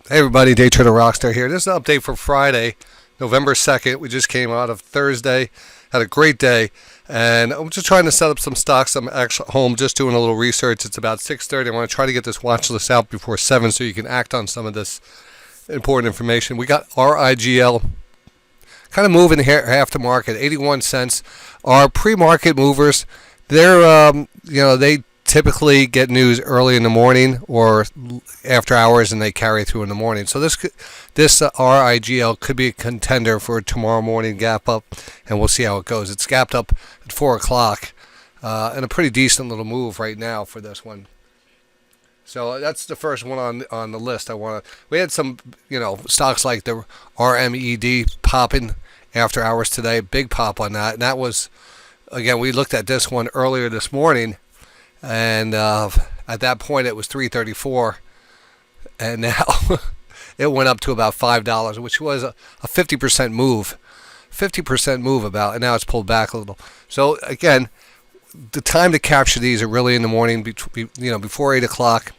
Hey everybody, DayTraderRockStar here. This is an update for Friday, November 2nd. We just came out of Thursday, had a great day, and I'm just trying to set up some stocks. I'm actually home just doing a little research. It's about 6:30. I want to try to get this watch list out before 7 so you can act on some of this important information. We got RIGL kind of moving here after market, 81 cents. Our pre-market movers, they typically get news early in the morning or after hours, and they carry through in the morning. So this RIGL could be a contender for tomorrow morning gap up, and we'll see how it goes. It's gapped up at 4 o'clock, and a pretty decent little move right now for this one. So that's the first one on the list. We had some stocks like the RMED popping after hours today, big pop on that, and that was, again, we looked at this one earlier this morning. And at that point, it was $3.34, and now it went up to about $5, which was a 50% move. 50% move about, and now it's pulled back a little. So again, the time to capture these are really in the morning, before 8 o'clock.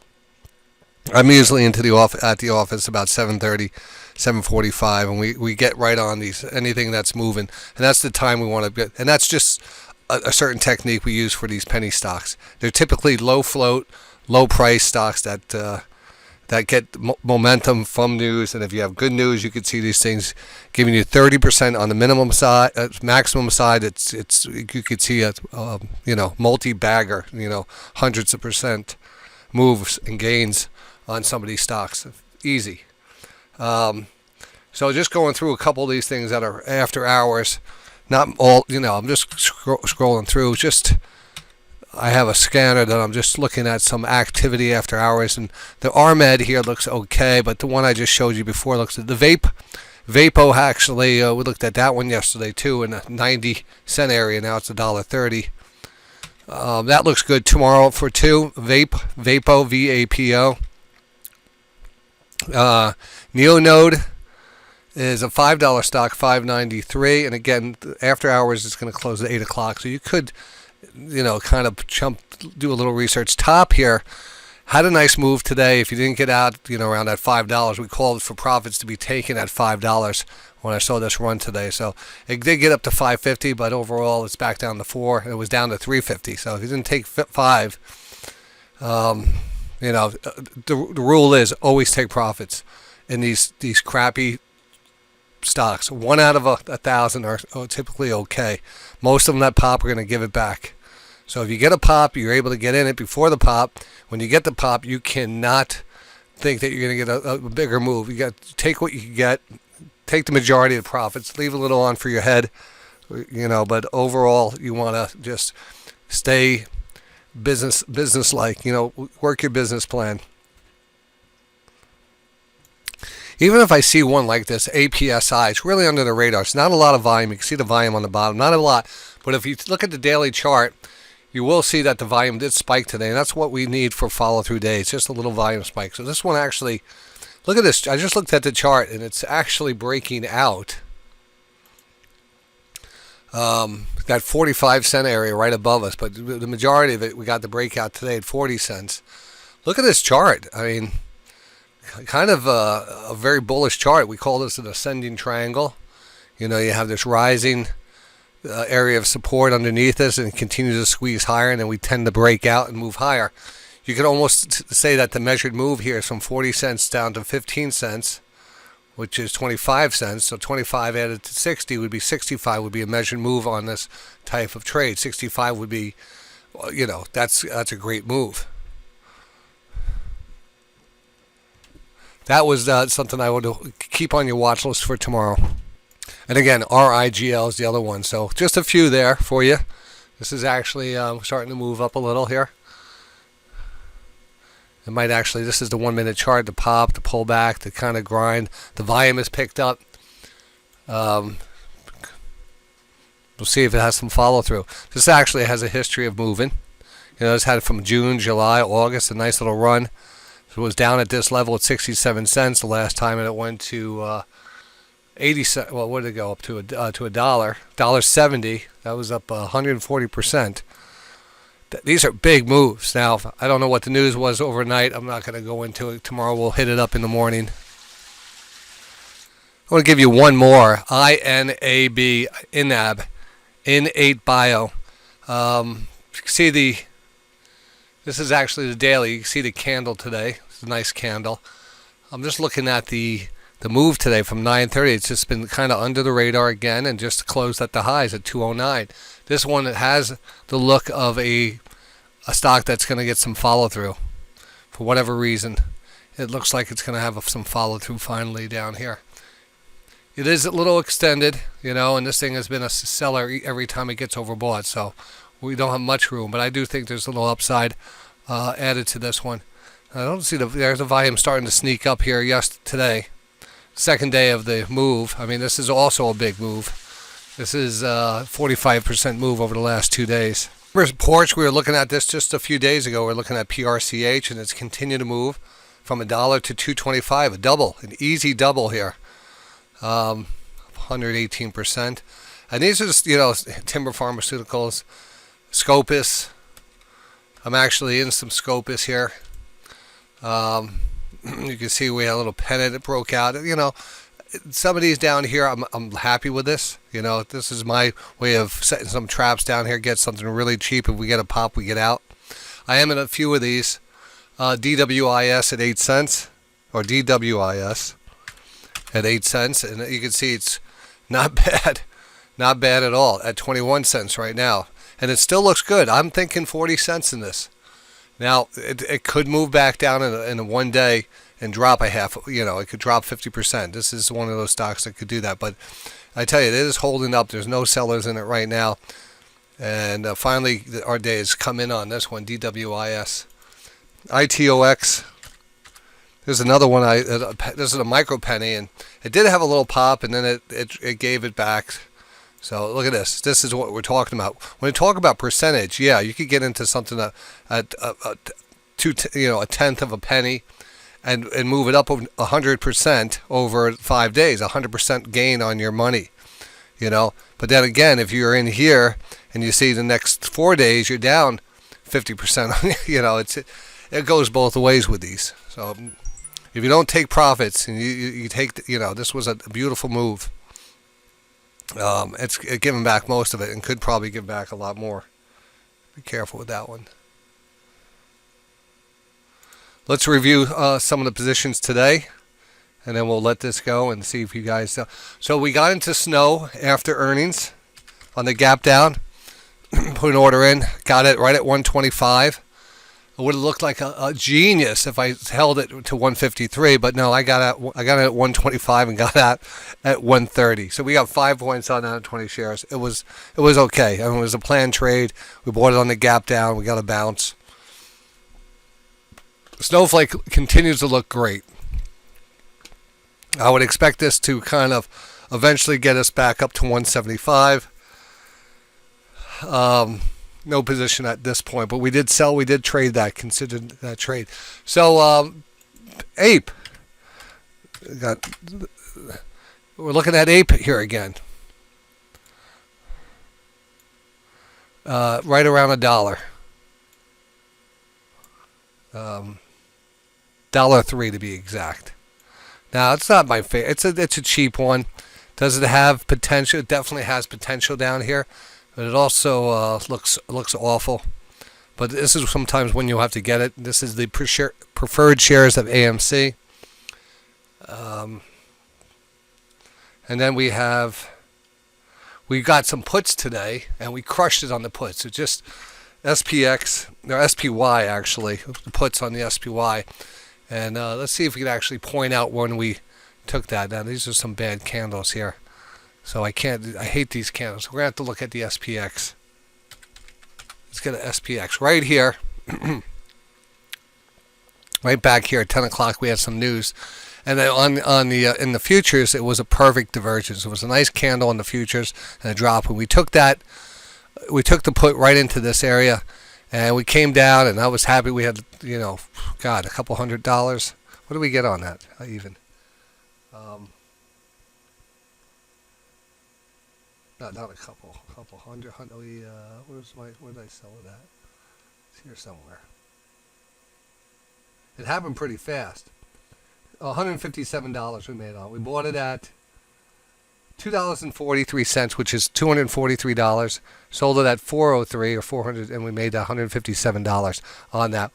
I'm usually at the office about 7:30, 7:45, and we get right on these, anything that's moving, and that's the time we want to get, and that's just a certain technique we use for these penny stocks. They're typically low float, low price stocks that get momentum from news. And if you have good news, you can see these things giving you 30% on the minimum side, maximum side. You could see a multi-bagger, hundreds of percent moves and gains on some of these stocks. Easy. So just going through a couple of these things that are after hours. Not all, I'm just scrolling through. I have a scanner that I'm just looking at some activity after hours, and the RMED here looks okay, but the one I just showed you before looks at the Vapo actually, we looked at that one yesterday too in the 90-cent area. Now it's $1.30. That looks good tomorrow for two. Vapo, VAPO. Neonode is a $5 stock, $5.93, and again, after hours it's going to close at 8 o'clock. So you could, kind of do a little research. Top here had a nice move today. If you didn't get out, around that $5, we called for profits to be taken at $5 when I saw this run today. So it did get up to $5.50, but overall it's back down to $4, and it was down to $3.50. So if you didn't take $5, the rule is always take profits in these crappy stocks. 1 out of 1,000 are typically okay. Most of them that pop are going to give it back. So if you get a pop, you're able to get in it before the pop. When you get the pop, you cannot think that you're going to get a bigger move. You got to take what you can get, take the majority of the profits, leave a little on for your head, but overall you want to just stay business-like, work your business plan. Even if I see one like this, APSI, it's really under the radar. It's not a lot of volume. You can see the volume on the bottom. Not a lot. But if you look at the daily chart, you will see that the volume did spike today. And that's what we need for follow-through days, just a little volume spike. So this one actually, look at this. I just looked at the chart, and it's actually breaking out that 45-cent area right above us. But the majority of it, we got the breakout today at 40 cents. Look at this chart. I mean, kind of a very bullish chart. We call this an ascending triangle. You have this rising area of support underneath us, and it continues to squeeze higher, and then we tend to break out and move higher. You could almost say that the measured move here is from 40 cents down to 15 cents, which is 25 cents. So 25 added to 60 would be 65, would be a measured move on this type of trade. 65 would be, that's a great move. That was something I would keep on your watch list for tomorrow. And again, RIGL is the other one. So just a few there for you. This is actually starting to move up a little here. It might actually, this is the 1 minute chart, the pop, the pullback, the kind of grind. The volume is picked up. We'll see if it has some follow through. This actually has a history of moving. It's had from June, July, August, a nice little run. It was down at this level at 67 cents the last time, and it went to 80 cents. Well, what did it go up to? To $1.70. That was up 140%. These are big moves. Now, I don't know what the news was overnight. I'm not going to go into it. Tomorrow we'll hit it up in the morning. I want to give you one more. INAB, INAB, In8 Bio. You can see this is actually the daily. You can see the candle today. It's a nice candle. I'm just looking at the move today from 9:30. It's just been kind of under the radar again and just closed at the highs at 209. This one has the look of a stock that's going to get some follow through for whatever reason. It looks like it's going to have some follow through finally down here. It is a little extended, and this thing has been a seller every time it gets overbought, so we don't have much room, but I do think there's a little upside added to this one. I don't see there's a volume starting to sneak up here today. Second day of the move. I mean, this is also a big move. This is a 45% move over the last 2 days. Porch, we were looking at this just a few days ago. We're looking at PRCH, and it's continued to move from $1 to $2.25, a double, an easy double here, 118%. And these are just, Timber Pharmaceuticals, Scopus. I'm actually in some Scopus here. You can see we had a little pennant that broke out. Some of these down here, I'm happy with this. This is my way of setting some traps down here, get something really cheap. If we get a pop, we get out. I am in a few of these. DWIS at 8 cents, or DWIS at 8 cents. And you can see it's not bad. Not bad at all at 21 cents right now. And it still looks good. I'm thinking 40 cents in this. Now, it could move back down in a 1 day and drop a half. It could drop 50%. This is one of those stocks that could do that. But I tell you, it is holding up. There's no sellers in it right now. And finally, our day has come in on this one, DWIS. ITOX. There's another one. This is a micro penny, and it did have a little pop, and then it gave it back. So look at this. This is what we're talking about. When we talk about percentage, yeah, you could get into something at a tenth of a penny, and move it up 100% over 5 days, 100% gain on your money. But then again, if you're in here and you see the next 4 days, you're down 50%. It goes both ways with these. So if you don't take profits and you take, this was a beautiful move. It's giving back most of it and could probably give back a lot more. Be careful with that one. Let's review some of the positions today, and then we'll let this go and see if you guys... So we got into snow after earnings on the gap down. Put an order in. Got it right at 125. It would have looked like a genius if I held it to 153, but no, I got it at 125 and got out at 130. So we got 5 points on that 20 shares. It was okay. I mean, it was a planned trade. We bought it on the gap down. We got a bounce. Snowflake continues to look great. I would expect this to kind of eventually get us back up to 175. No position at this point, but we did sell. We did trade that, considered that trade. So, Ape. We're looking at Ape here again. Right around $1. $1.03 to be exact. Now, it's not my favorite. It's a cheap one. Does it have potential? It definitely has potential down here. But it also looks awful. But this is sometimes when you have to get it. This is the preferred shares of AMC. And then we got some puts today, and we crushed it on the puts. It's just SPX, or SPY actually, the puts on the SPY. And let's see if we can actually point out when we took that. Now, these are some bad candles here. So I hate these candles. We're going to have to look at the SPX. Let's get an SPX right here. Right back here at 10 o'clock, we had some news. And then in the futures, it was a perfect divergence. It was a nice candle on the futures and a drop. And we took the put right into this area. And we came down, and I was happy. We had, God, a couple $100. What did we get on that even? Not a couple hundred. Where did I sell it at? It's here somewhere. It happened pretty fast. $157 we made on. We bought it at $2.43, which is $243. Sold it at 403 or 400, and we made $157 on that.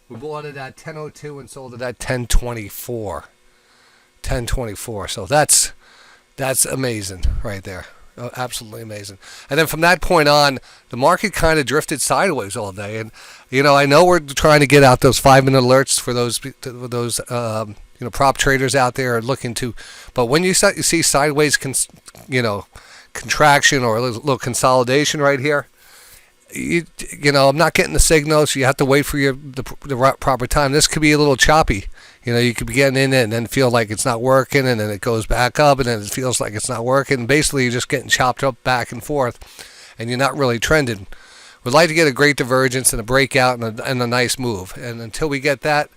We bought it at 1002 and sold it at 1024. 1024. So that's amazing right there. Absolutely amazing. And then from that point on, the market kind of drifted sideways all day. And I know we're trying to get out those 5-minute alerts for those prop traders out there looking to. But when you see sideways, contraction or a little consolidation right here, I'm not getting the signals. So you have to wait for the proper time. This could be a little choppy. You could be getting in it and then feel like it's not working, and then it goes back up, and then it feels like it's not working. Basically, you're just getting chopped up back and forth, and you're not really trending. We'd like to get a great divergence and a breakout and a nice move. And until we get that,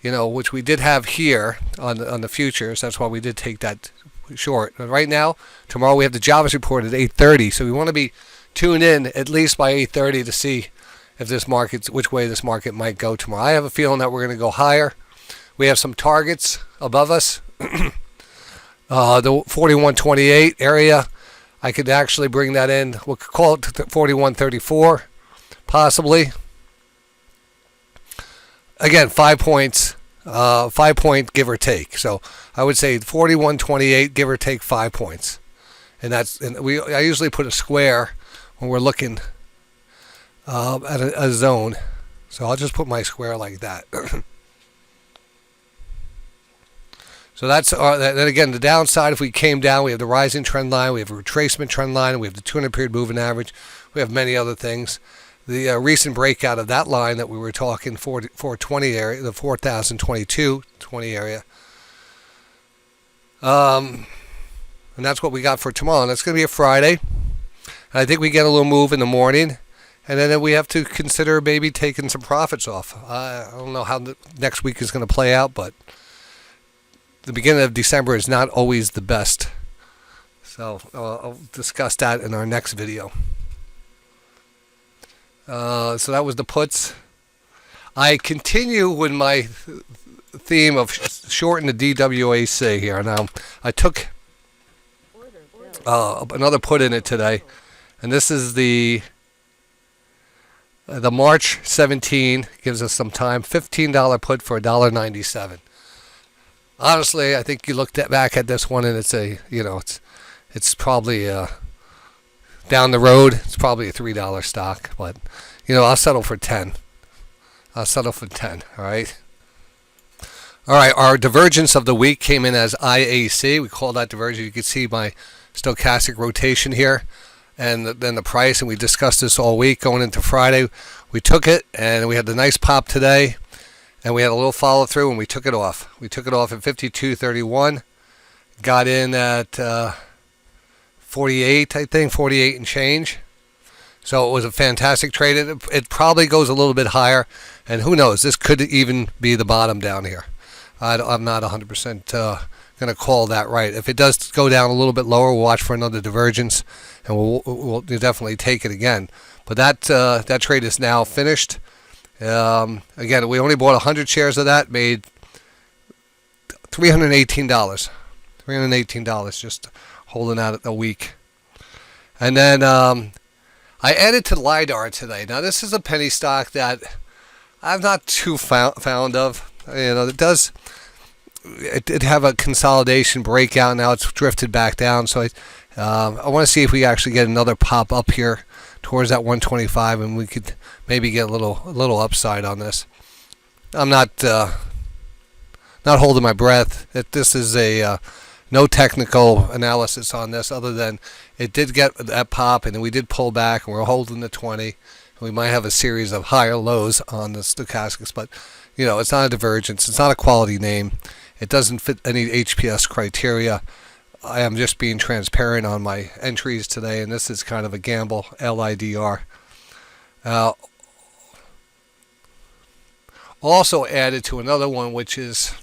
which we did have here on the futures, that's why we did take that short. But right now, tomorrow we have the jobs report at 8:30, so we want to be tuned in at least by 8:30 to see if which way this market might go tomorrow. I have a feeling that we're going to go higher. We have some targets above us. The 41.28 area, I could actually bring that in. We'll call it 41.34, possibly. Again, 5 points, 5-point give or take. So I would say 41.28, give or take 5 points. And I usually put a square when we're looking at a zone. So I'll just put my square like that. So that's then again, the downside, if we came down, we have the rising trend line, we have a retracement trend line, and we have the 200-period moving average. We have many other things. The recent breakout of that line that we were talking, 420 area, the 4,022.20 area. And that's what we got for tomorrow. And that's going to be a Friday. And I think we get a little move in the morning. And then we have to consider maybe taking some profits off. I don't know how the next week is going to play out, but the beginning of December is not always the best. So I'll discuss that in our next video. So that was the puts. I continue with my theme of shorting the DWAC here. Now, I took another put in it today. And this is the March 17, gives us some time, $15 put for $1.97. Honestly, I think you looked back at this one and it's probably down the road. It's probably a $3 stock, but I'll settle for 10. I'll settle for 10. All right. All right. Our divergence of the week came in as IAC. We call that divergence. You can see my stochastic rotation here, and then the price. And we discussed this all week going into Friday. We took it, and we had the nice pop today. And we had a little follow through, and we took it off. We took it off at 52.31. Got in at 48, I think, 48 and change. So it was a fantastic trade. It probably goes a little bit higher, and who knows? This could even be the bottom down here. I'm not 100% going to call that right. If it does go down a little bit lower, we'll watch for another divergence, and we'll definitely take it again. But that trade is now finished. Again, we only bought 100 shares of that, made $318. $318 just holding out a week. And then I added to LIDAR today. Now, this is a penny stock that I'm not too fond of. It did have a consolidation breakout. Now it's drifted back down. So I want to see if we actually get another pop up here towards that 125, and we could maybe get a little upside on this. I'm not holding my breath. This is a no technical analysis on this, other than it did get that pop, and then we did pull back, and we're holding the 20. We might have a series of higher lows on the stochastics, but it's not a divergence. It's not a quality name. It doesn't fit any HPS criteria. I am just being transparent on my entries today, and this is kind of a gamble, LIDR. Also added to another one, which is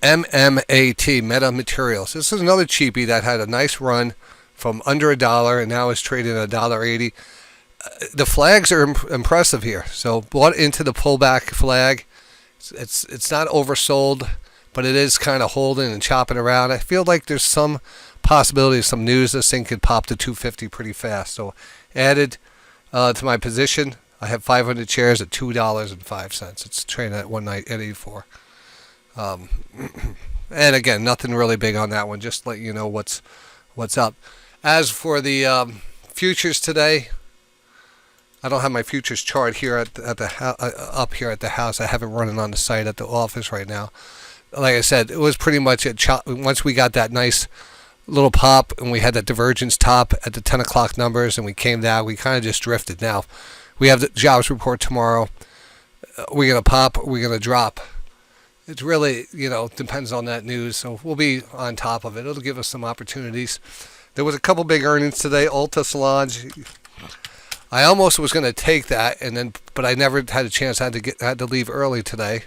MMAT, Meta Materials. This is another cheapie that had a nice run from under $1 and now is trading at $1.80. The flags are impressive here. So bought into the pullback flag. It's not oversold. but it is kind of holding and chopping around. I feel like there's some possibility of some news. This thing could pop to 250 pretty fast. So added to my position, I have 500 shares at $2.05. It's trading at 1.84. And again, nothing really big on that one. Just let you know what's up. As for the futures today, I don't have my futures chart here up here at the house. I have it running on the site at the office right now. Like I said, it was pretty much once we got that nice little pop and we had that divergence top at the 10 o'clock numbers and we came down, we kind of just drifted. Now, we have the jobs report tomorrow. We're going to pop, we're going to drop. It really, depends on that news. So we'll be on top of it. It'll give us some opportunities. There was a couple big earnings today. Ulta Solange. I almost was going to take that, but I never had a chance. I had to leave early today,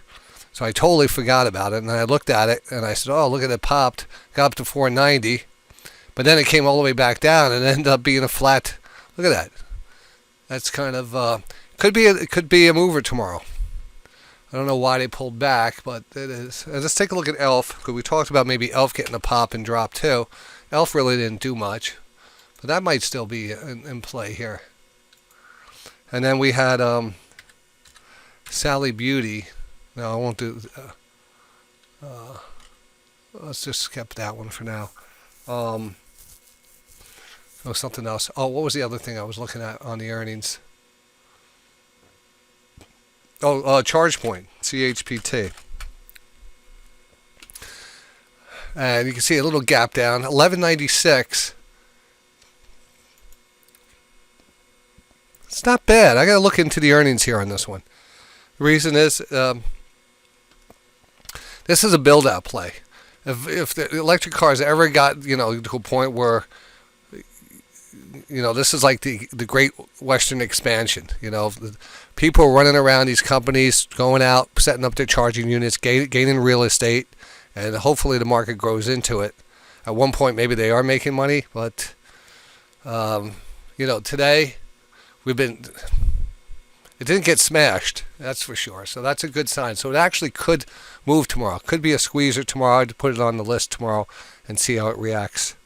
so I totally forgot about it. And I looked at it and I said, "Oh, look at it popped, got up to 490, but then it came all the way back down and ended up being a flat. Look at that. That's kind of could be a mover tomorrow." I don't know why they pulled back, but it is. Let's take a look at ELF, because we talked about maybe ELF getting a pop and drop too. ELF really didn't do much, but that might still be in play here. And then we had Sally Beauty. No, I won't do. Let's just skip that one for now. Oh, something else. Oh, what was the other thing I was looking at on the earnings? Oh, ChargePoint, CHPT. And you can see a little gap down, 1196. It's not bad. I got to look into the earnings here on this one. The reason is this is a build-out play. If the electric cars ever got to a point where this is like the Great Western Expansion. People are running around these companies, going out, setting up their charging units, gaining real estate, and hopefully the market grows into it. At one point, maybe they are making money, but today it didn't get smashed. That's for sure. So that's a good sign. So it actually could move tomorrow. Could be a squeezer tomorrow. I'd put it on the list tomorrow and see how it reacts.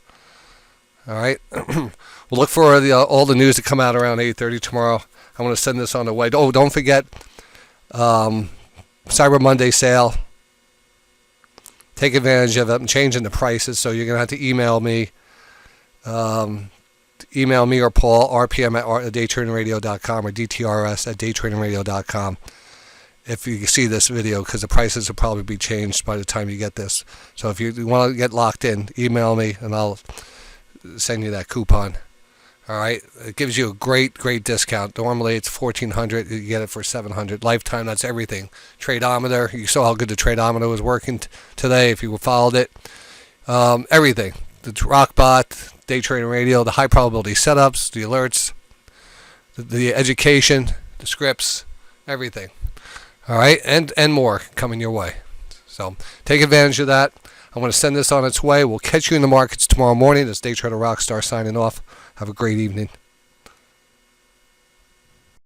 All right. We'll look for all the news to come out around 8:30 tomorrow. I want to send this on the way. Oh, don't forget Cyber Monday sale. Take advantage of it. I'm changing the prices, so you're going to have to email me. Email me or Paul, rpm@daytradingradio.com or dtrs@daytradingradio.com if you see this video, because the prices will probably be changed by the time you get this. So if you want to get locked in, email me and I'll send you that coupon. All right, it gives you a great discount. Normally it's $1,400. You get it for $700. Lifetime. That's everything. Tradeometer. You saw how good the tradeometer was working today. If you followed it, everything. The Rockbot, Day Trading Radio, the high probability setups, the alerts, the education, the scripts, everything. All right, and more coming your way. So take advantage of that. I'm going to send this on its way. We'll catch you in the markets tomorrow morning. This is DayTraderRockStar signing off. Have a great evening.